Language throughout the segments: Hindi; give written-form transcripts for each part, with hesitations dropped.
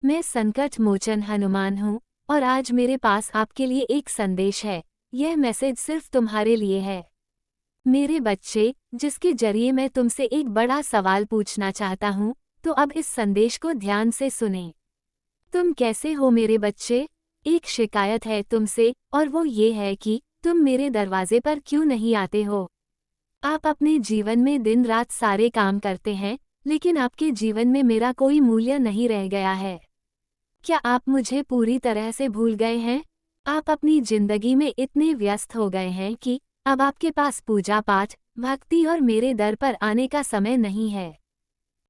मैं संकट मोचन हनुमान हूँ और आज मेरे पास आपके लिए एक संदेश है। यह मैसेज सिर्फ तुम्हारे लिए है। मेरे बच्चे, जिसके जरिए मैं तुमसे एक बड़ा सवाल पूछना चाहता हूँ, तो अब इस संदेश को ध्यान से सुनें। तुम कैसे हो मेरे बच्चे? एक शिकायत है तुमसे और वो ये है कि तुम मेरे दरवाजे पर क्यों नहीं आते हो। आप अपने जीवन में दिन रात सारे काम करते हैं, लेकिन आपके जीवन में मेरा कोई मूल्य नहीं रह गया है। क्या आप मुझे पूरी तरह से भूल गए हैं? आप अपनी जिंदगी में इतने व्यस्त हो गए हैं कि अब आपके पास पूजा पाठ, भक्ति और मेरे दर पर आने का समय नहीं है।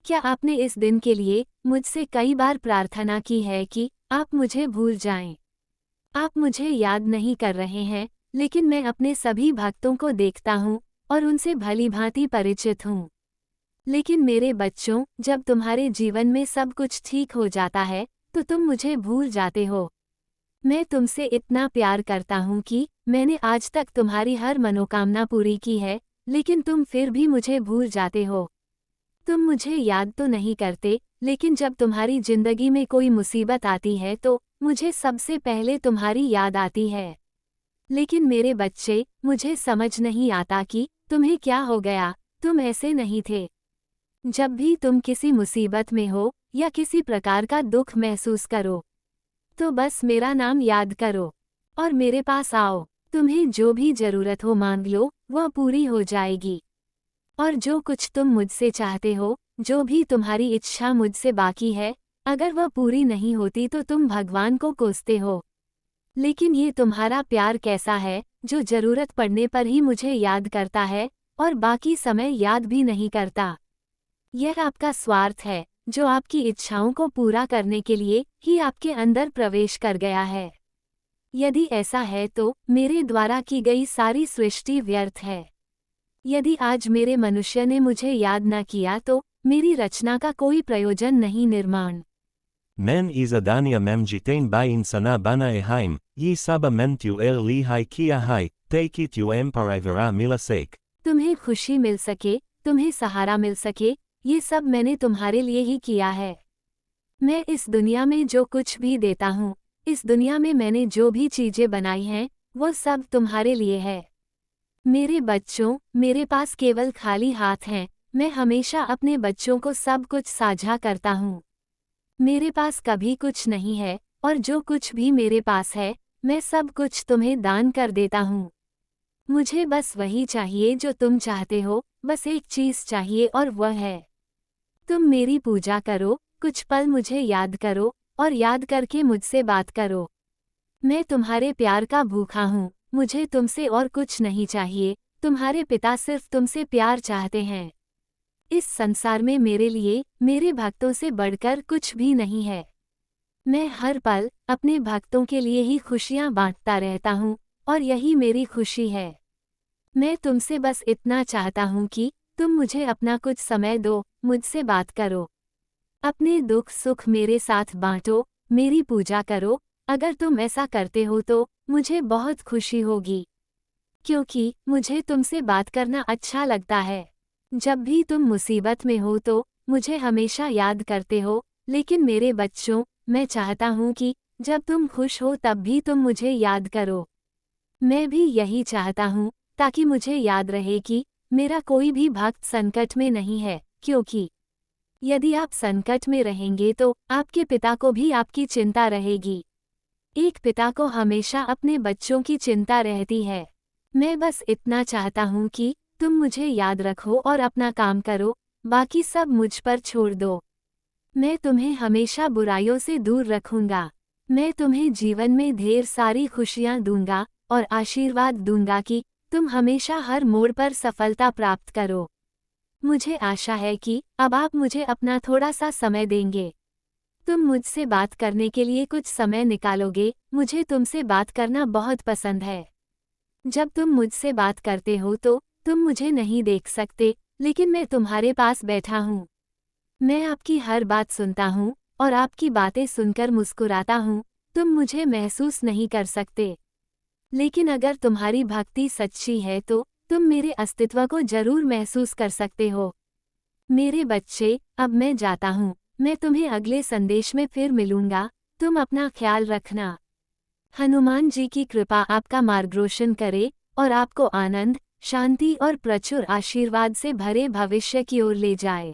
क्या आपने इस दिन के लिए मुझसे कई बार प्रार्थना की है कि आप मुझे भूल जाएं? आप मुझे याद नहीं कर रहे हैं, लेकिन मैं अपने सभी भक्तों को देखता हूँ और उनसे भलीभांति परिचित हूँ। लेकिन मेरे बच्चों, जब तुम्हारे जीवन में सब कुछ ठीक हो जाता है, तो तुम मुझे भूल जाते हो। मैं तुमसे इतना प्यार करता हूँ कि मैंने आज तक तुम्हारी हर मनोकामना पूरी की है, लेकिन तुम फिर भी मुझे भूल जाते हो। तुम मुझे याद तो नहीं करते, लेकिन जब तुम्हारी जिंदगी में कोई मुसीबत आती है तो मुझे सबसे पहले तुम्हारी याद आती है। लेकिन मेरे बच्चे, मुझे समझ नहीं आता कि तुम्हें क्या हो गया। तुम ऐसे नहीं थे। जब भी तुम किसी मुसीबत में हो या किसी प्रकार का दुख महसूस करो, तो बस मेरा नाम याद करो और मेरे पास आओ। तुम्हें जो भी जरूरत हो मांग लो, वह पूरी हो जाएगी। और जो कुछ तुम मुझसे चाहते हो, जो भी तुम्हारी इच्छा मुझसे बाकी है, अगर वह पूरी नहीं होती तो तुम भगवान को कोसते हो। लेकिन ये तुम्हारा प्यार कैसा है, जो जरूरत पड़ने पर ही मुझे याद करता है और बाकी समय याद भी नहीं करता। यह आपका स्वार्थ है, जो आपकी इच्छाओं को पूरा करने के लिए ही आपके अंदर प्रवेश कर गया है। यदि ऐसा है तो मेरे द्वारा की गई सारी सृष्टि व्यर्थ है। यदि आज मेरे मनुष्य ने मुझे याद न किया तो मेरी रचना का कोई प्रयोजन नहीं। निर्माण Men izadania mem jitain bain sana bana ehaim, yi saba mem tu li hai kia hai, take it you emperivera milasek. तुम्हें खुशी मिल सके, तुम्हें सहारा मिल सके, ये सब मैंने तुम्हारे लिए ही किया है। मैं इस दुनिया में जो कुछ भी देता हूँ, इस दुनिया में मैंने जो भी चीजें बनाई हैं, वो सब तुम्हारे लिए है। मेरे बच्चों, मेरे पास केवल खाली हाथ हैं। मैं हमेशा अपने बच्चों को सब कुछ साझा करता हूँ। मेरे पास कभी कुछ नहीं है, और जो कुछ भी मेरे पास है, मैं सब कुछ तुम्हें दान कर देता हूँ। मुझे बस वही चाहिए जो तुम चाहते हो, बस एक चीज चाहिए और वह है तुम मेरी पूजा करो, कुछ पल मुझे याद करो और याद करके मुझसे बात करो। मैं तुम्हारे प्यार का भूखा हूँ, मुझे तुमसे और कुछ नहीं चाहिए। तुम्हारे पिता सिर्फ तुमसे प्यार चाहते हैं। इस संसार में मेरे लिए, मेरे भक्तों से बढ़कर कुछ भी नहीं है। मैं हर पल अपने भक्तों के लिए ही खुशियाँ बांटता रहता हूँ और यही मेरी खुशी है। मैं तुमसे बस इतना चाहता हूँ कि तुम मुझे अपना कुछ समय दो, मुझसे बात करो, अपने दुख सुख मेरे साथ बांटो, मेरी पूजा करो। अगर तुम ऐसा करते हो तो मुझे बहुत खुशी होगी, क्योंकि मुझे तुमसे बात करना अच्छा लगता है। जब भी तुम मुसीबत में हो तो मुझे हमेशा याद करते हो, लेकिन मेरे बच्चों, मैं चाहता हूँ कि जब तुम खुश हो तब भी तुम मुझे याद करो। मैं भी यही चाहता हूँ, ताकि मुझे याद रहे कि मेरा कोई भी भक्त संकट में नहीं है, क्योंकि यदि आप संकट में रहेंगे तो आपके पिता को भी आपकी चिंता रहेगी। एक पिता को हमेशा अपने बच्चों की चिंता रहती है। मैं बस इतना चाहता हूँ कि तुम मुझे याद रखो और अपना काम करो, बाकी सब मुझ पर छोड़ दो। मैं तुम्हें हमेशा बुराइयों से दूर रखूंगा। मैं तुम्हें जीवन में ढेर सारी खुशियाँ दूंगा और आशीर्वाद दूंगा कि तुम हमेशा हर मोड़ पर सफलता प्राप्त करो। मुझे आशा है कि अब आप मुझे अपना थोड़ा सा समय देंगे। तुम मुझसे बात करने के लिए कुछ समय निकालोगे। मुझे तुमसे बात करना बहुत पसंद है। जब तुम मुझसे बात करते हो तो तुम मुझे नहीं देख सकते, लेकिन मैं तुम्हारे पास बैठा हूँ। मैं आपकी हर बात सुनता हूँ और आपकी बातें सुनकर मुस्कुराता हूँ। तुम मुझे महसूस नहीं कर सकते, लेकिन अगर तुम्हारी भक्ति सच्ची है तो तुम मेरे अस्तित्व को जरूर महसूस कर सकते हो। मेरे बच्चे, अब मैं जाता हूँ। मैं तुम्हें अगले संदेश में फिर मिलूंगा, तुम अपना ख्याल रखना। हनुमान जी की कृपा आपका मार्गदर्शन करे और आपको आनंद, शांति और प्रचुर आशीर्वाद से भरे भविष्य की ओर ले जाए।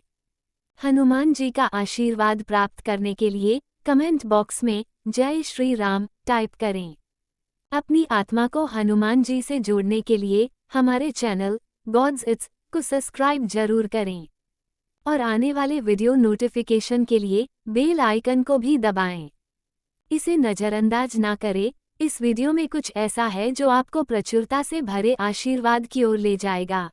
हनुमान जी का आशीर्वाद प्राप्त करने के लिए कमेंट बॉक्स में जय श्री राम टाइप करें। अपनी आत्मा को हनुमान जी से जोड़ने के लिए हमारे चैनल गॉड्स इट्स को सब्सक्राइब जरूर करें और आने वाले वीडियो नोटिफिकेशन के लिए बेल आइकन को भी दबाएं। इसे नज़रअंदाज ना करें, इस वीडियो में कुछ ऐसा है जो आपको प्रचुरता से भरे आशीर्वाद की ओर ले जाएगा।